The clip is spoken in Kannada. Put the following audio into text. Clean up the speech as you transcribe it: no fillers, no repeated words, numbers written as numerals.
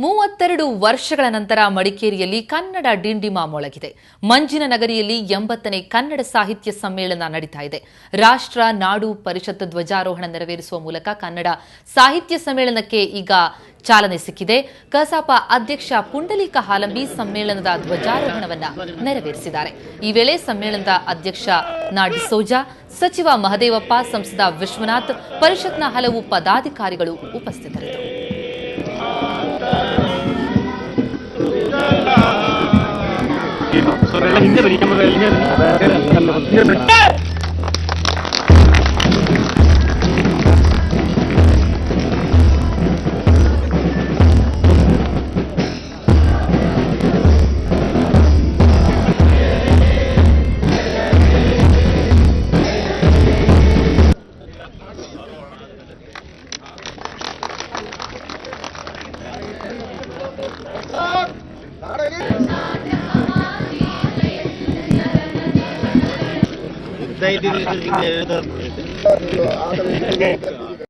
32 ವರ್ಷಗಳ ನಂತರ ಮಡಿಕೇರಿಯಲ್ಲಿ ಕನ್ನಡ ಡಿಂಡಿಮ ಮೊಳಗಿದೆ. ಮಂಜಿನ ನಗರಿಯಲ್ಲಿ 80ನೇ ಕನ್ನಡ ಸಾಹಿತ್ಯ ಸಮ್ಮೇಳನ ನಡೀತಾ ಇದೆ. ರಾಷ್ಟ್ರ ನಾಡು ಪರಿಷತ್ ಧ್ವಜಾರೋಹಣ ನೆರವೇರಿಸುವ ಮೂಲಕ ಕನ್ನಡ ಸಾಹಿತ್ಯ ಸಮ್ಮೇಳನಕ್ಕೆ ಈಗ ಚಾಲನೆ ಸಿಕ್ಕಿದೆ. ಕಸಾಪ ಅಧ್ಯಕ್ಷ ಪುಂಡಲೀಕ ಹಾಲಂಬಿ ಸಮ್ಮೇಳನದ ಧ್ವಜಾರೋಹಣವನ್ನು ನೆರವೇರಿಸಿದ್ದಾರೆ. ಈ ವೇಳೆ ಸಮ್ಮೇಳನದ ಅಧ್ಯಕ್ಷ ನಾಡಿಸೋಜಾ, ಸಚಿವ ಮಹದೇವಪ್ಪ, ಸಂಸದ ವಿಶ್ವನಾಥ್, ಪರಿಷತ್ನ ಹಲವು ಪದಾಧಿಕಾರಿಗಳು ಉಪಸ್ಥಿತರಿದ್ದರು. They did it.